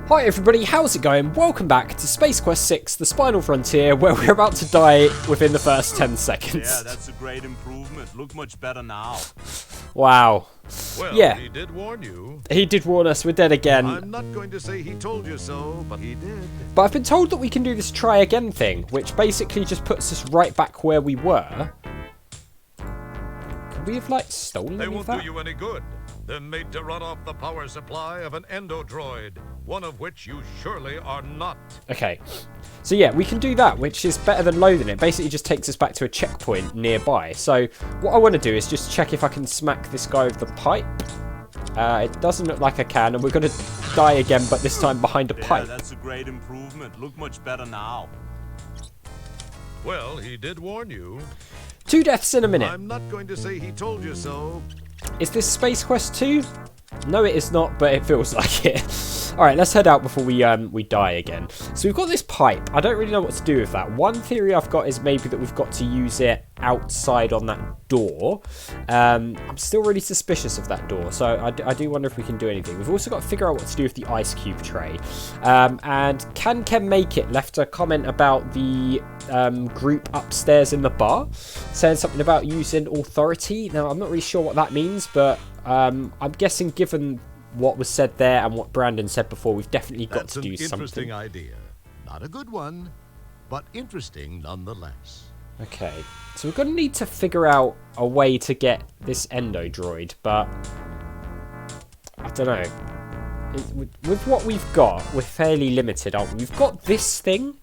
Hi everybody, how's it going? Welcome back to Space Quest 6, the Spinal Frontier, where we're about to die within the first 10 seconds. Yeah, that's a great improvement. Look much better now. Wow. Well, yeah. He did warn you. He did warn us, we're dead again. I'm not going to say he told you so, but he did. But I've been told that we can do this try again thing, which basically just puts us right back where we were. Could we have, like, stolen They any of won't that? do you any good. They're made to run off the power supply of an Endodroid, one of which you surely are not. Okay, so yeah, we can do that, which is better than loading it. Basically just takes us back to a checkpoint nearby. So what I want to do is just check if I can smack this guy with the pipe. It doesn't look like I can, and we're going to die again, but this time behind a pipe. Yeah, that's a great improvement. Look much better now. Well, he did warn you. 2 deaths in a minute. I'm not going to say he told you so. Is this Space Quest 2? No, it is not, but it feels like it. Alright, let's head out before we die again. So we've got this pipe. I don't really know what to do with that. One theory I've got is maybe that we've got to use it outside on that door. I'm still really suspicious of that door, so I do wonder if we can do anything. We've also got to figure out what to do with the ice cube tray. And Can Ken Make It left a comment about the group upstairs in the bar, saying something about using authority. Now, I'm not really sure what that means, but I'm guessing given what was said there and what Brandon said before, we've definitely got to do something. That's an interesting idea. Not a good one, but interesting nonetheless. Okay, so we're going to need to figure out a way to get this Endodroid, but I don't know. With what we've got, we're fairly limited, aren't we? We've got this thing,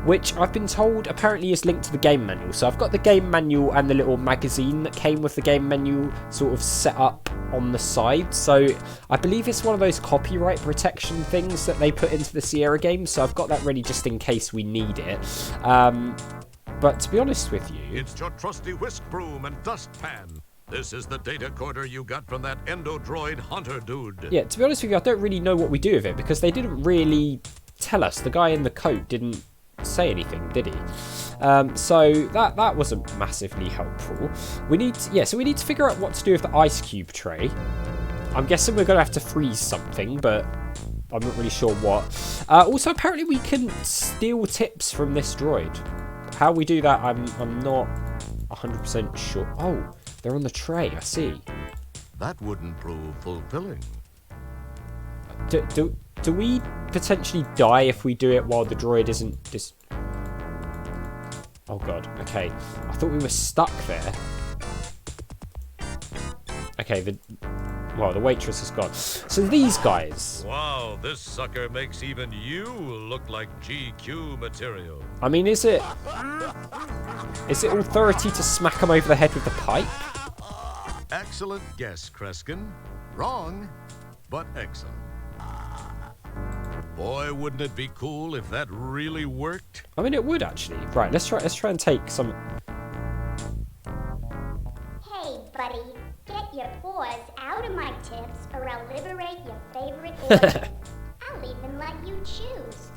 which I've been told apparently is linked to the game manual. So I've got the game manual and the little magazine that came with the game manual sort of set up on the side. So I believe it's one of those copyright protection things that they put into the Sierra game. So I've got that ready just in case we need it. But to be honest with you... It's your trusty whisk broom and dustpan. This is the data corder you got from that Endodroid hunter dude. Yeah, to be honest with you, I don't really know what we do with it, because they didn't really tell us. The guy in the coat didn't say anything, did he? So that wasn't massively helpful. We need to figure out what to do with the ice cube tray. I'm guessing we're going to have to freeze something, but I'm not really sure what. Also, apparently we can steal tips from this droid. How we do that, I'm not 100% sure. Oh, they're on the tray, I see. That wouldn't prove fulfilling. Do we potentially die if we do it while the droid isn't just... Oh god, okay. I thought we were stuck there. Okay, the waitress is gone. So these guys... Wow, this sucker makes even you look like GQ material. I mean, is it authority to smack them over the head with the pipe? Excellent guess, Kreskin. Wrong, but excellent. Boy, wouldn't it be cool if that really worked? I mean, it would actually. Right, let's try and take some... Hey, buddy, get your paws out of my tips or I'll liberate your favorite organ. I'll even let you choose.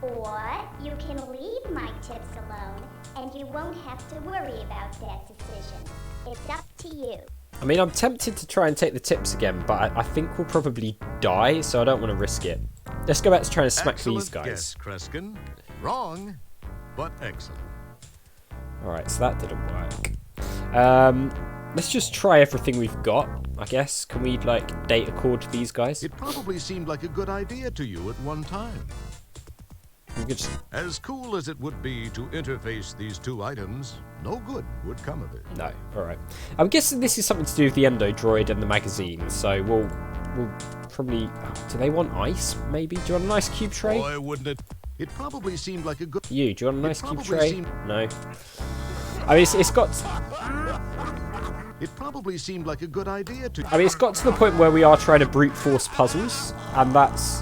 Or you can leave my tips alone and you won't have to worry about that decision. It's up to you. I mean, I'm tempted to try and take the tips again, but I think we'll probably die, so I don't want to risk it. Let's go back to trying to smack these guys. Guess, Kreskin. Wrong, but excellent. Alright, so that didn't work. Let's just try everything we've got, I guess. Can we, like, data cord these guys? It probably seemed like a good idea to you at one time. We could just... As cool as it would be to interface these two items, no good would come of it. No, alright. I'm guessing this is something to do with the Endodroid and the magazine, so we'll probably... do they want ice, maybe? Do you want an ice cube tray? Boy, wouldn't it? It probably seemed like a good... Do you want an ice cube probably tray? No. I mean, it's got... It probably seemed like a good idea to... I mean, it's got to the point where we are trying to brute force puzzles, and that's...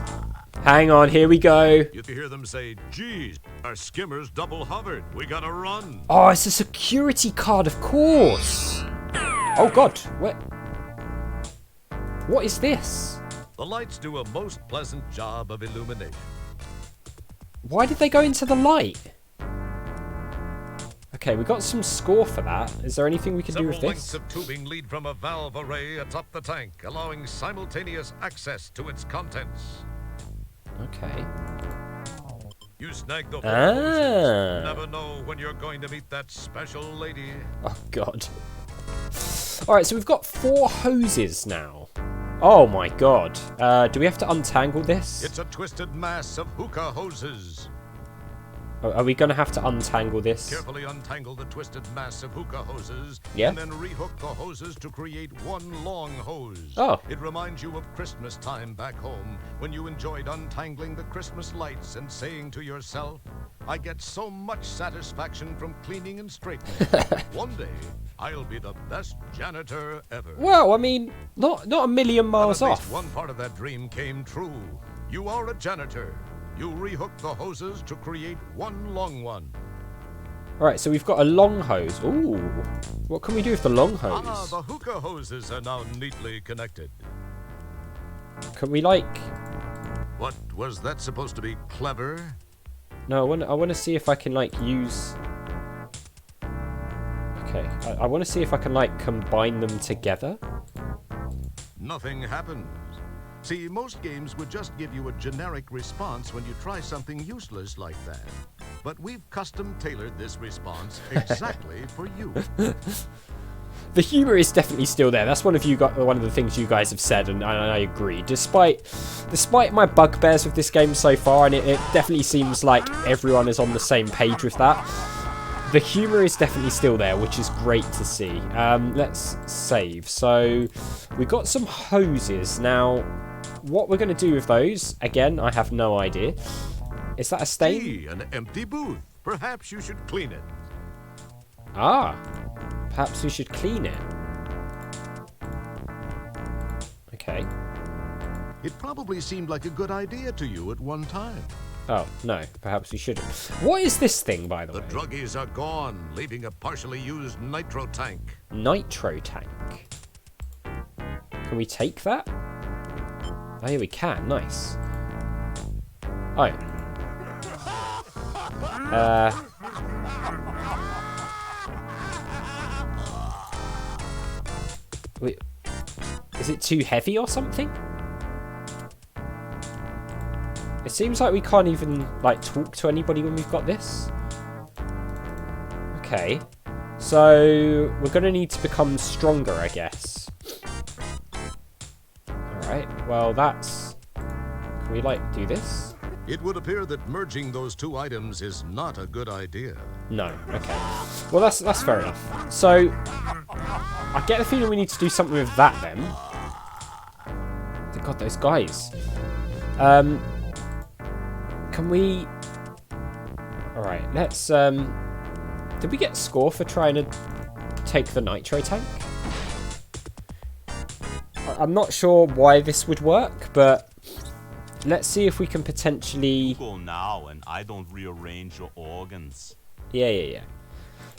Hang on, here we go. You can hear them say, geez, our skimmer's double hovered. We gotta run. Oh, it's a security card, of course. Oh, God. What is this? The lights do a most pleasant job of illumination. Why did they go into the light? Okay, we got some score for that. Is there anything we can do with Several this? lengths of tubing lead from a valve array atop the tank, allowing simultaneous access to its contents. Okay. You snag the Ah. hoses. Never know when you're going to meet that special lady. Oh, God. Alright, so we've got 4 hoses now. Oh, my God. Do we have to untangle this? It's a twisted mass of hookah hoses. Are we going to have to untangle this? Carefully untangle the twisted mass of hookah hoses, Yeah. and then rehook the hoses to create one long hose. Oh. It reminds you of Christmas time back home, when you enjoyed untangling the Christmas lights and saying to yourself, I get so much satisfaction from cleaning and straightening. One day, I'll be the best janitor ever. Well, I mean, not a million miles But at least off. one part of that dream came true. You are a janitor. You rehook the hoses to create one long one. Alright, so we've got a long hose. Ooh. What can we do with the long hose? Ah, the hookah hoses are now neatly connected. Can we, like... What, was that supposed to be clever? No, I want to see if I can, like, use... Okay, I want to see if I can, like, combine them together. Nothing happens. See, most games would just give you a generic response when you try something useless like that. But we've custom-tailored this response exactly for you. The humour is definitely still there. That's one of the things you guys have said, and I agree. Despite my bugbears with this game so far, and it definitely seems like everyone is on the same page with that, the humour is definitely still there, which is great to see. Let's save. So we got some hoses. Now, what we're going to do with those, again, I have no idea. Is that a stain? See, an empty booth. Perhaps you should clean it. Ah, perhaps we should clean it. Okay. It probably seemed like a good idea to you at one time. Oh, no, perhaps we shouldn't. What is this thing, by the way? The druggies are gone, leaving a partially used Nitro Tank. Nitro Tank. Can we take that? Oh, yeah, we can. Nice. Oh. Wait. Is it too heavy or something? It seems like we can't even, like, talk to anybody when we've got this. Okay. So, we're going to need to become stronger, I guess. Alright, well, that's... Can we, like, do this? It would appear that merging those two items is not a good idea. No, okay. Well, that's fair enough. So, I get the feeling we need to do something with that, then. God, those guys. Can we... Alright, let's... Did we get score for trying to take the Nitro Tank? I'm not sure why this would work, but let's see if we can potentially... Go now, and I don't rearrange your organs. Yeah.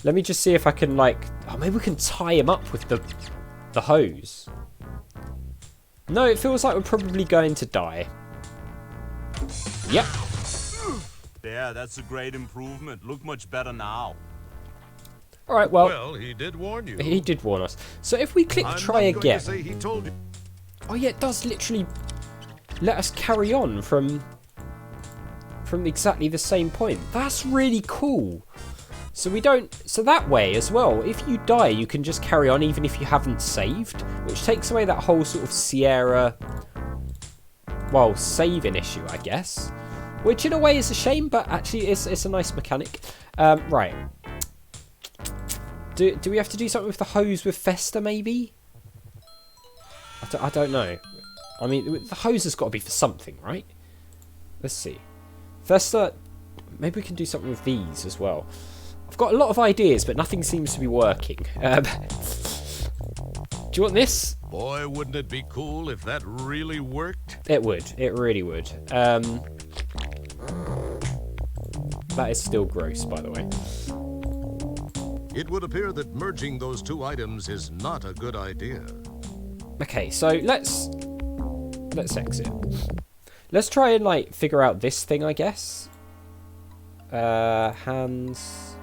Let me just see if I can, like... Oh, maybe we can tie him up with the hose. No, it feels like we're probably going to die. Yep. There, that's a great improvement. Look much better now. Alright, well... Well, he did warn you. He did warn us. So if we click I'm try not going again... to say he told you. Oh yeah, it does literally let us carry on from exactly the same point. That's really cool. So we don't... So that way as well, if you die, you can just carry on even if you haven't saved, which takes away that whole sort of Sierra... Well, saving issue, I guess. Which in a way is a shame, but actually it's a nice mechanic. Right. Do we have to do something with the hose with Fester, maybe? I don't know. I mean, the hose has got to be for something, right? Let's see. Fester, maybe we can do something with these as well. I've got a lot of ideas, but nothing seems to be working. Do you want this? Boy, wouldn't it be cool if that really worked? It would. It really would. That is still gross, by the way. It would appear that merging those two items is not a good idea. Okay, so let's exit. Let's try and, like, figure out this thing, I guess. Hands.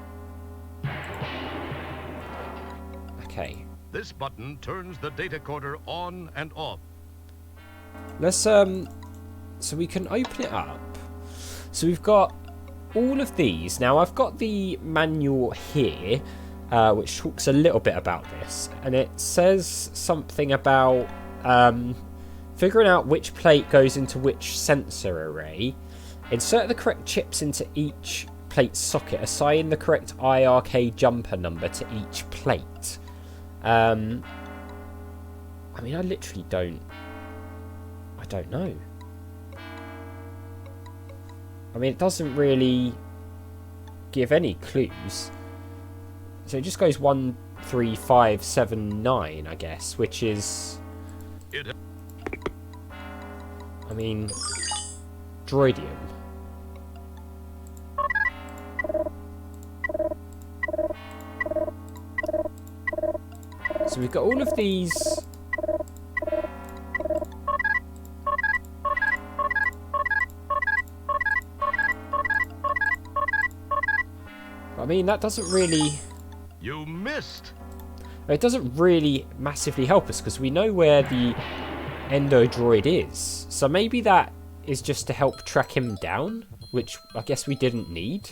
Okay. This button turns the data coder on and off. Let's so we can open it up. So we've got all of these. Now I've got the manual here, which talks a little bit about this, and it says something about figuring out which plate goes into which sensor array. Insert the correct chips into each plate socket. Assign the correct IRK jumper number to each plate. I mean, I literally don't know. I mean, it doesn't really give any clues. So it just goes 1, 3, 5, 7, 9, I guess, which is... I mean, droidium. So we've got all of these... I mean, that doesn't really... You missed! It doesn't really massively help us, because we know where the Endodroid is. So maybe that is just to help track him down, which I guess we didn't need.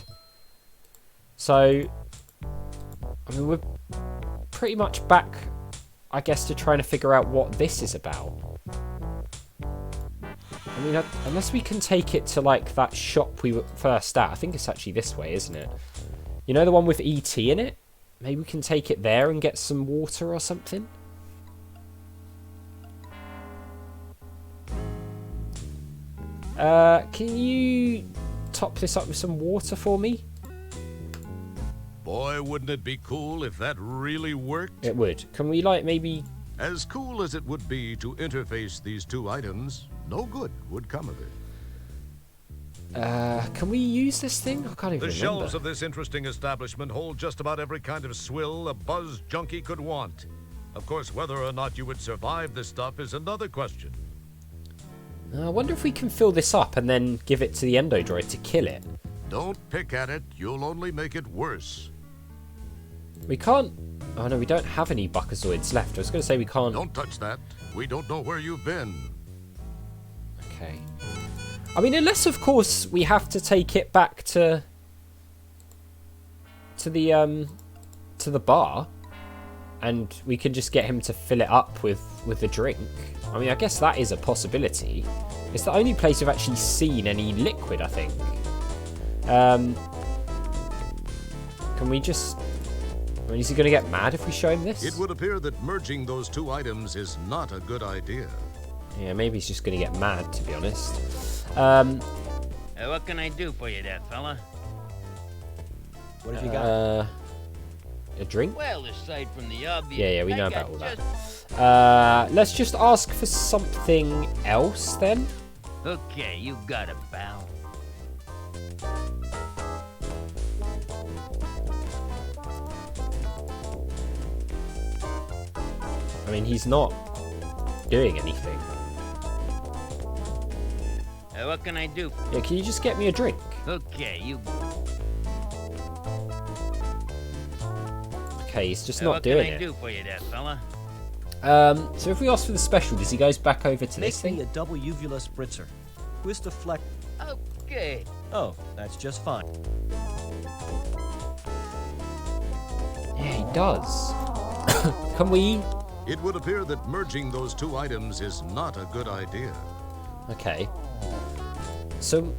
So, I mean, we're pretty much back, I guess, to trying to figure out what this is about. I mean, unless we can take it to, like, that shop we were first at. I think it's actually this way, isn't it? You know, the one with ET in it? Maybe we can take it there and get some water or something? Can you top this up with some water for me? Boy, wouldn't it be cool if that really worked? It would. Can we, like, maybe... As cool as it would be to interface these two items, no good would come of it. Can we use this thing? I can't even remember. The shelves of this interesting establishment hold just about every kind of swill a buzz junkie could want. Of course, whether or not you would survive this stuff is another question. I wonder if we can fill this up and then give it to the Endodroid to kill it. Don't pick at it, you'll only make it worse. We can't... Oh no, we don't have any Buckazoids left. I was going to say we can't... Don't touch that. We don't know where you've been. Okay. I mean, unless, of course, we have to take it back to the bar, and we can just get him to fill it up with the drink. I mean, I guess that is a possibility. It's the only place we've actually seen any liquid, I think. Can we just... I mean, is he going to get mad if we show him this? It would appear that merging those two items is not a good idea. Yeah, maybe he's just going to get mad, to be honest. What can I do for you there, fella? What have you got? A drink? Well, aside from the obvious... Yeah, we know I about got all that. just- Let's just ask for something else, then. Okay, you got it, pal. I mean, he's not doing anything. What can I do? Yeah, can you just get me a drink? Okay, you... Okay, he's just not what doing can I it. do for you there, fella? So if we ask for the special, does he goes back over to Make this me thing? a double uvula spritzer. Twist the fleck. Okay. Oh, that's just fine. Yeah, he does. Can we? It would appear that merging those two items is not a good idea. Okay. So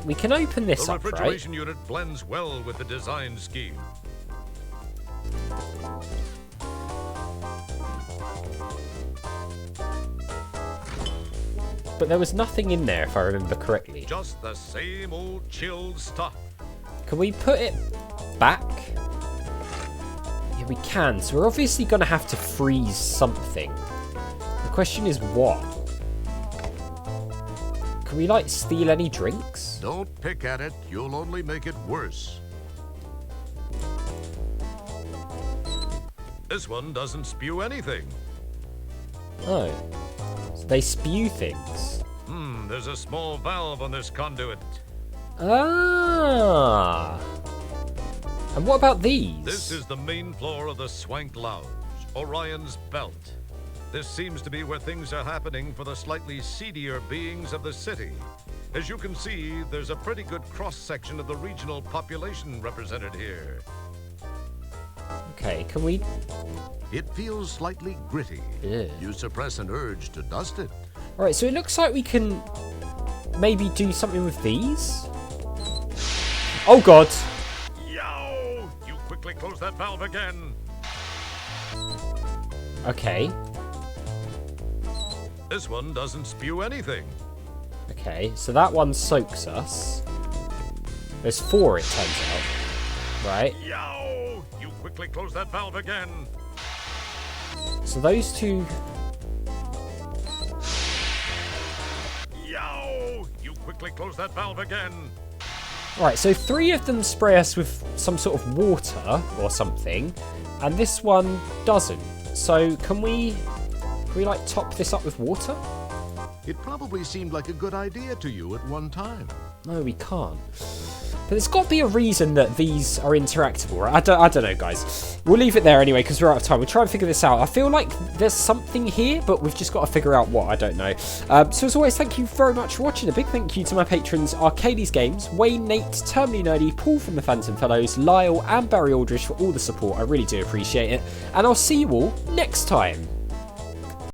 we can open this The up, right? refrigeration unit blends well with the design scheme. But there was nothing in there, if I remember correctly. Just the same old chilled stuff. Can we put it back? Yeah, we can. So we're obviously going to have to freeze something. The question is what? Can we, like, steal any drinks? Don't pick at it, you'll only make it worse. This one doesn't spew anything. Oh. So they spew things. There's a small valve on this conduit. Ah. And what about these? This is the main floor of the Swank Lounge, Orion's Belt. This seems to be where things are happening for the slightly seedier beings of the city. As you can see, there's a pretty good cross-section of the regional population represented here. Okay, can we... It feels slightly gritty. Yeah. You suppress an urge to dust it. Alright, so it looks like we can maybe do something with these. Oh god! Yow! You quickly close that valve again. Okay. This one doesn't spew anything. Okay, so that one soaks us. There's 4, it turns out. Right? Yow! You quickly close that valve again. So those 2... Yow! You quickly close that valve again. Alright, so 3 of them spray us with some sort of water or something, and this one doesn't. So can we like top this up with water? It probably seemed like a good idea to you at one time. No, we can't. But there's got to be a reason that these are interactable, right? I don't know, guys. We'll leave it there anyway, because we're out of time. We'll try and figure this out. I feel like there's something here, but we've just got to figure out what. I don't know. So as always, thank you very much for watching. A big thank you to my patrons, Arcades Games, Wayne, Nate, Terminally Nerdy, Paul from the Phantom Fellows, Lyle, and Barry Aldridge for all the support. I really do appreciate it. And I'll see you all next time.